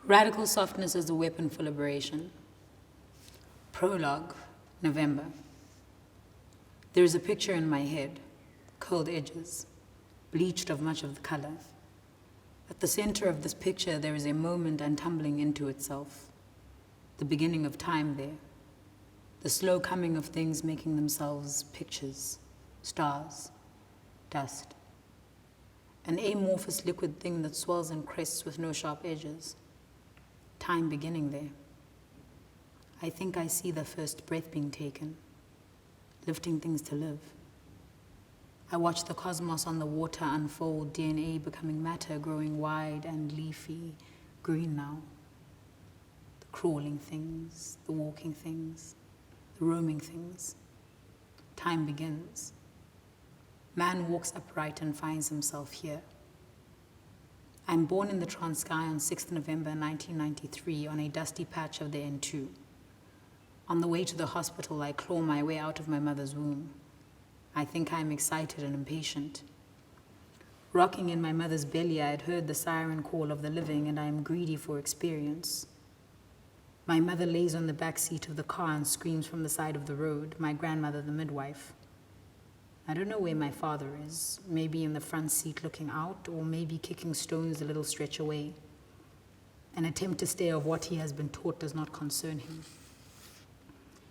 Radical softness as a weapon for liberation. Prologue, November. There is a picture in my head, curled edges, bleached of much of the color. At the center of this picture, there is a moment untumbling into itself, the beginning of time there, the slow coming of things making themselves pictures, stars, dust, an amorphous liquid thing that swells and crests with no sharp edges, time beginning there. I think I see the first breath being taken, lifting things to live. I watch the cosmos on the water unfold, DNA becoming matter, growing wide and leafy, green now. The crawling things, the walking things, the roaming things. Time begins. Man walks upright and finds himself here. I'm born in the Transkei on 6th November 1993 on a dusty patch of the N2. On the way to the hospital, I claw my way out of my mother's womb. I think I'm excited and impatient. Rocking in my mother's belly, I had heard the siren call of the living, and I am greedy for experience. My mother lays on the back seat of the car and screams from the side of the road, my grandmother the midwife. I don't know where my father is, maybe in the front seat looking out, or maybe kicking stones a little stretch away. An attempt to stay off what he has been taught does not concern him.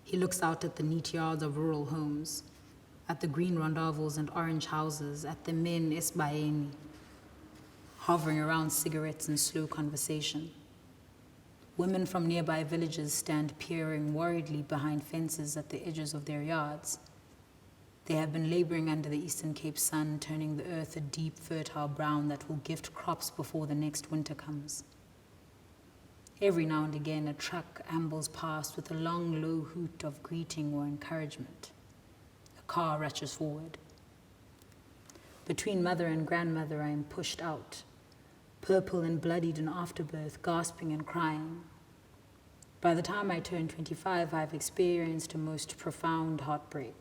He looks out at the neat yards of rural homes, at the green rondavels and orange houses, at the men esbaeni, hovering around cigarettes and slow conversation. Women from nearby villages stand peering worriedly behind fences at the edges of their yards. They have been laboring under the Eastern Cape sun, turning the earth a deep, fertile brown that will gift crops before the next winter comes. Every now and again, a truck ambles past with a long, low hoot of greeting or encouragement. A car rushes forward. Between mother and grandmother, I am pushed out, purple and bloodied in afterbirth, gasping and crying. By the time I turn 25, I've experienced a most profound heartbreak.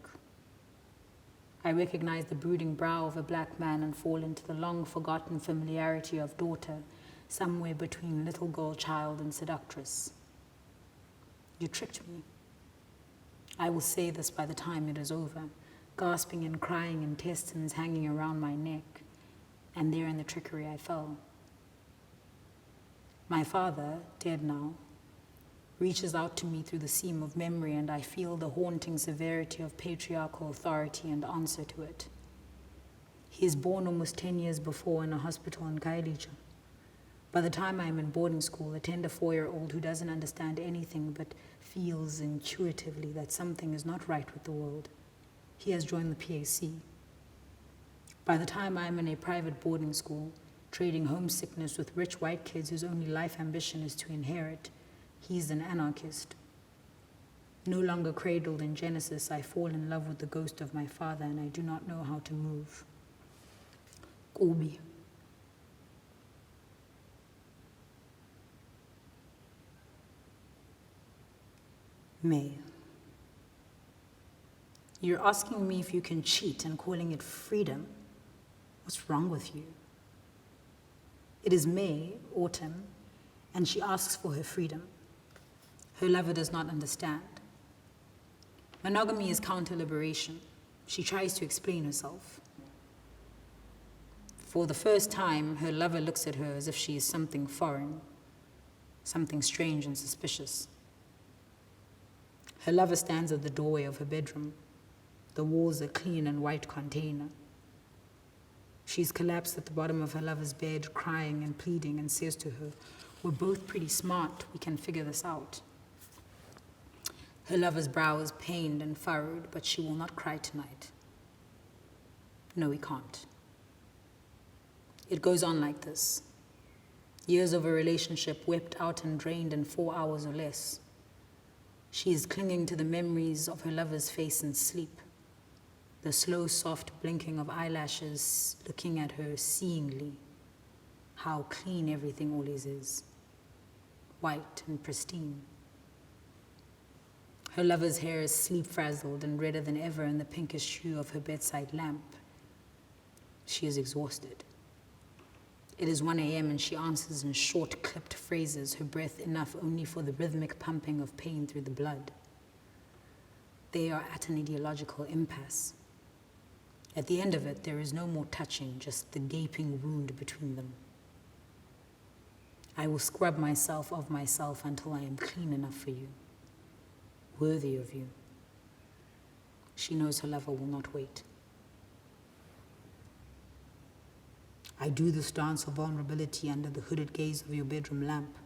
I recognize the brooding brow of a black man and fall into the long-forgotten familiarity of daughter, somewhere between little girl child and seductress. You tricked me. I will say this by the time it is over, gasping and crying, intestines hanging around my neck, and there in the trickery I fell. My father, dead now, reaches out to me through the seam of memory, and I feel the haunting severity of patriarchal authority and answer to it. He is born almost 10 years before in a hospital in Kailija. By the time I am in boarding school, a tender 4-year-old who doesn't understand anything but feels intuitively that something is not right with the world, he has joined the PAC. By the time I am in a private boarding school, trading homesickness with rich white kids whose only life ambition is to inherit, he's an anarchist. No longer cradled in Genesis, I fall in love with the ghost of my father, and I do not know how to move. Kubi. May. You're asking me if you can cheat and calling it freedom. What's wrong with you? It is May, autumn, and she asks for her freedom. Her lover does not understand. Monogamy is counter-liberation. She tries to explain herself. For the first time, her lover looks at her as if she is something foreign, something strange and suspicious. Her lover stands at the doorway of her bedroom. The walls are clean and white container. She's collapsed at the bottom of her lover's bed, crying and pleading, and says to her, "We're both pretty smart, we can figure this out." Her lover's brow is pained and furrowed, but she will not cry tonight. No, we can't. It goes on like this. Years of a relationship wept out and drained in 4 hours or less. She is clinging to the memories of her lover's face in sleep, the slow, soft blinking of eyelashes looking at her seeingly. How clean everything always is, white and pristine. Her lover's hair is sleep-frazzled and redder than ever in the pinkish hue of her bedside lamp. She is exhausted. It is 1 a.m. and she answers in short, clipped phrases, her breath enough only for the rhythmic pumping of pain through the blood. They are at an ideological impasse. At the end of it, there is no more touching, just the gaping wound between them. I will scrub myself of myself until I am clean enough for you, worthy of you. She knows her lover will not wait. I do this dance of vulnerability under the hooded gaze of your bedroom lamp.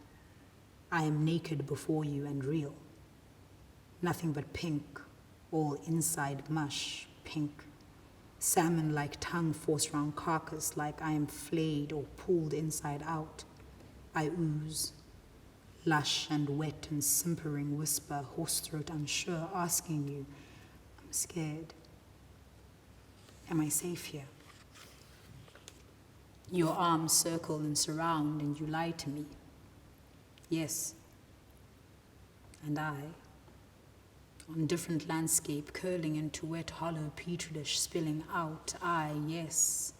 I am naked before you and real. Nothing but pink, all inside mush, pink. Salmon-like tongue forced round carcass like I am flayed or pulled inside out. I ooze, lush and wet and simpering whisper, hoarse throat unsure, asking you, I'm scared. Am I safe here? Your arms circle and surround and you lie to me. Yes. And I, on different landscape, curling into wet, hollow petri dish, spilling out, yes,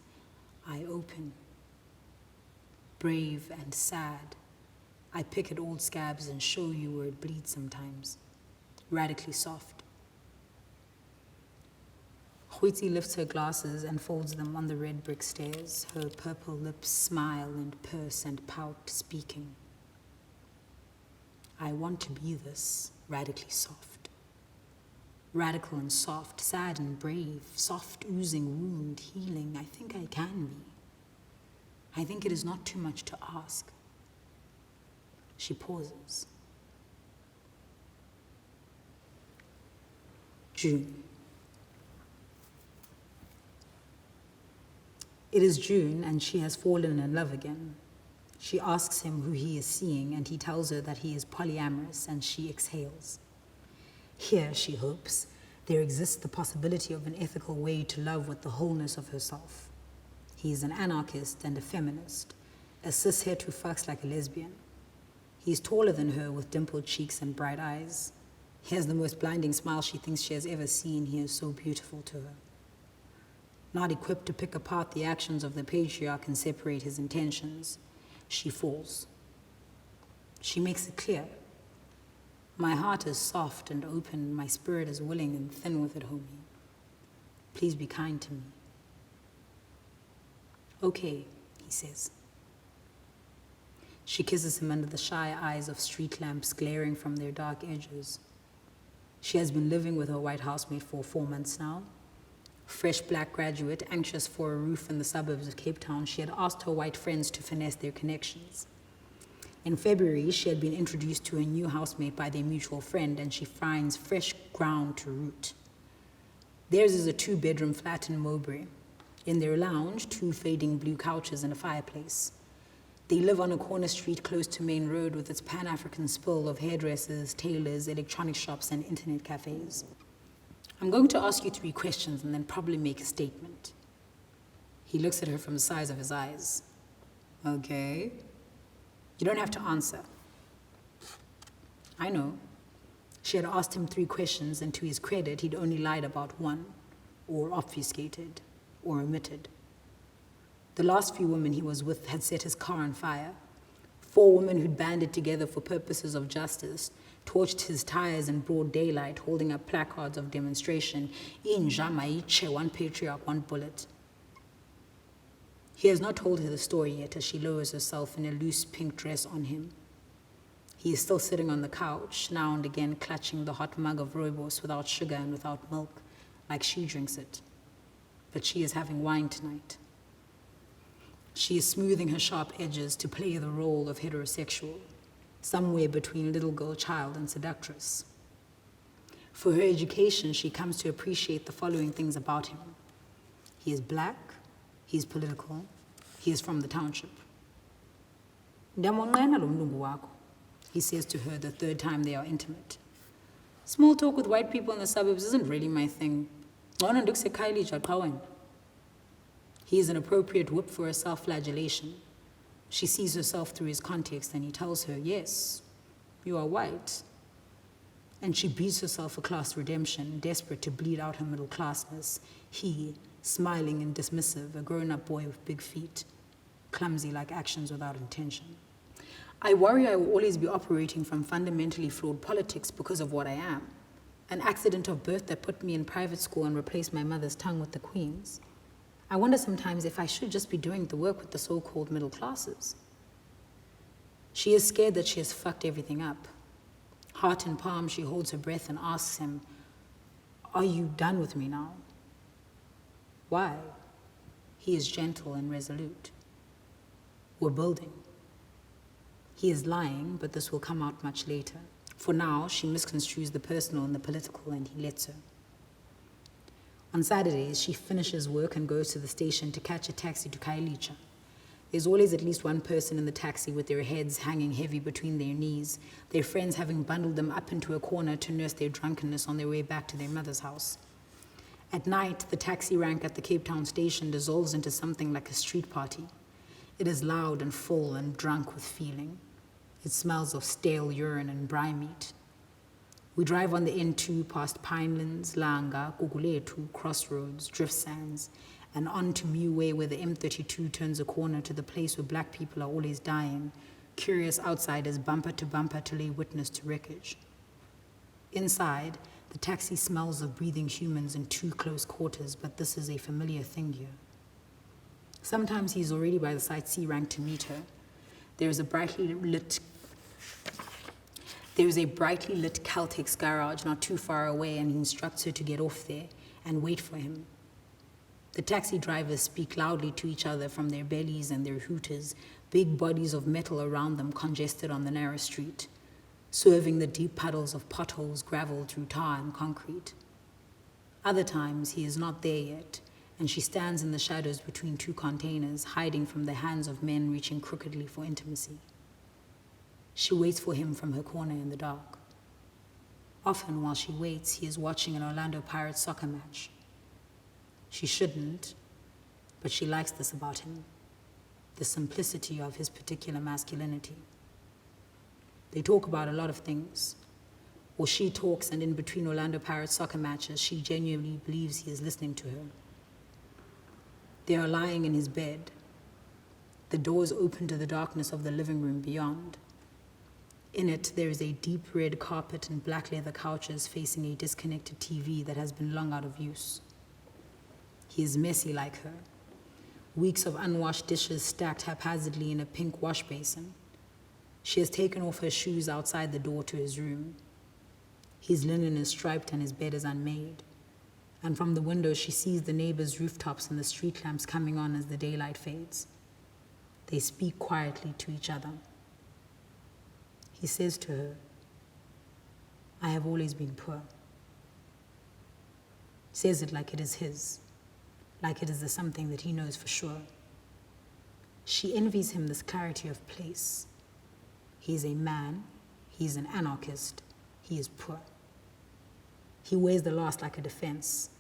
I open. Brave and sad, I pick at old scabs and show you where it bleeds sometimes, radically soft. Huitzi lifts her glasses and folds them on the red brick stairs, her purple lips smile and purse and pout, speaking. I want to be this, radically soft. Radical and soft, sad and brave, soft oozing wound, healing, I think I can be. I think it is not too much to ask. She pauses. June. It is June, and she has fallen in love again. She asks him who he is seeing, and he tells her that he is polyamorous, and she exhales. Here, she hopes, there exists the possibility of an ethical way to love with the wholeness of herself. He is an anarchist and a feminist, a cishet who fucks like a lesbian. He is taller than her with dimpled cheeks and bright eyes. He has the most blinding smile she thinks she has ever seen. He is so beautiful to her. Not equipped to pick apart the actions of the patriarch and separate his intentions, she falls. She makes it clear. My heart is soft and open, my spirit is willing and thin with it, homie. Please be kind to me. Okay, he says. She kisses him under the shy eyes of street lamps glaring from their dark edges. She has been living with her white housemate for 4 months now. Fresh black graduate, anxious for a roof in the suburbs of Cape Town, she had asked her white friends to finesse their connections. In February, she had been introduced to a new housemate by their mutual friend, and she finds fresh ground to root. Theirs is a 2-bedroom flat in Mowbray. In their lounge, 2 fading blue couches and a fireplace. They live on a corner street close to Main Road with its Pan-African spill of hairdressers, tailors, electronic shops, and internet cafes. I'm going to ask you 3 questions and then probably make a statement. He looks at her from the sides of his eyes. Okay. You don't have to answer. I know. She had asked him 3 questions, and to his credit, he'd only lied about 1, or obfuscated, or omitted. The last few women he was with had set his car on fire. 4 women who'd banded together for purposes of justice, torched his tires in broad daylight, holding up placards of demonstration. Injamaiche, 1 patriarch, 1 bullet. He has not told her the story yet as she lowers herself in a loose pink dress on him. He is still sitting on the couch, now and again clutching the hot mug of rooibos without sugar and without milk, like she drinks it. But she is having wine tonight. She is smoothing her sharp edges to play the role of heterosexual, somewhere between little girl child and seductress. For her education, she comes to appreciate the following things about him. He is black, he is political, he is from the township. He says to her the 3rd time they are intimate. Small talk with white people in the suburbs isn't really my thing. He is an appropriate whip for her self-flagellation. She sees herself through his context, and he tells her, yes, you are white. And she beats herself for class redemption, desperate to bleed out her middle classness. He, smiling and dismissive, a grown-up boy with big feet. clumsy like actions without intention. I worry I will always be operating from fundamentally flawed politics because of what I am. An accident of birth that put me in private school and replaced my mother's tongue with the Queen's. I wonder sometimes if I should just be doing the work with the so-called middle classes. She is scared that she has fucked everything up. Heart in palm, she holds her breath and asks him, "Are you done with me now?" Why? He is gentle and resolute. We're building. He is lying, but this will come out much later. For now, she misconstrues the personal and the political, and he lets her. On Saturdays, she finishes work and goes to the station to catch a taxi to Khayelitsha. There's always at least one person in the taxi with their heads hanging heavy between their knees, their friends having bundled them up into a corner to nurse their drunkenness on their way back to their mother's house. At night, the taxi rank at the Cape Town station dissolves into something like a street party. It is loud and full and drunk with feeling. It smells of stale urine and braai meat. We drive on the N2 past Pinelands, Langa, Guguletu, Crossroads, Drift Sands, and on to Muwe where the M32 turns a corner to the place where black people are always dying, curious outsiders bumper to lay witness to wreckage. Inside, the taxi smells of breathing humans in too close quarters, but this is a familiar thing here. Sometimes he's already by the side C rank to meet her. There is a brightly lit Caltex garage not too far away, and he instructs her to get off there and wait for him. The taxi drivers speak loudly to each other from their bellies and their hooters, big bodies of metal around them congested on the narrow street, swerving the deep puddles of potholes gravel through tar and concrete. Other times he is not there yet, and she stands in the shadows between two containers, hiding from the hands of men reaching crookedly for intimacy. She waits for him from her corner in the dark. Often while she waits, he is watching an Orlando Pirates soccer match. She shouldn't, but she likes this about him, the simplicity of his particular masculinity. They talk about a lot of things, or she talks, and in between Orlando Pirates soccer matches, she genuinely believes he is listening to her. They are lying in his bed. The doors open to the darkness of the living room beyond. In it, there is a deep red carpet and black leather couches facing a disconnected TV that has been long out of use. He is messy like her. Weeks of unwashed dishes stacked haphazardly in a pink wash basin. She has taken off her shoes outside the door to his room. His linen is striped and his bed is unmade. And from the window, she sees the neighbors' rooftops and the street lamps coming on as the daylight fades. They speak quietly to each other. He says to her, "I have always been poor." Says it like it is his, like it is the something that he knows for sure. She envies him this clarity of place. He is a man, he is an anarchist, he is poor. He wears the last like a defense.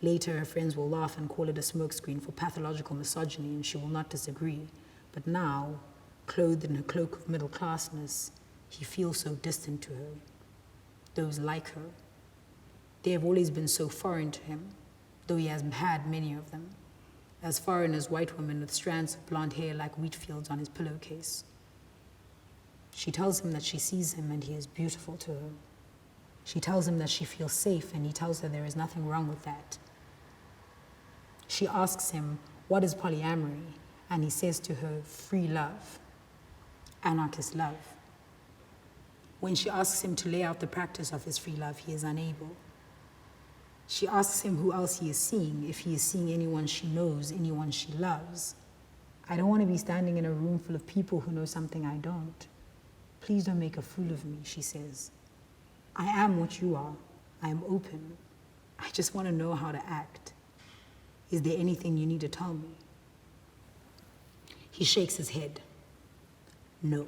Later, her friends will laugh and call it a smokescreen for pathological misogyny, and she will not disagree. But now, clothed in her cloak of middle classness, he feels so distant to her. Those like her, they have always been so foreign to him, though he has had many of them, as foreign as white women with strands of blonde hair like wheat fields on his pillowcase. She tells him that she sees him and he is beautiful to her. She tells him that she feels safe, and he tells her there is nothing wrong with that. She asks him, what is polyamory? And he says to her, free love, anarchist love. When she asks him to lay out the practice of his free love, he is unable. She asks him who else he is seeing, if he is seeing anyone she knows, anyone she loves. I don't want to be standing in a room full of people who know something I don't. Please don't make a fool of me, she says. I am what you are. I am open. I just want to know how to act. Is there anything you need to tell me? He shakes his head. No.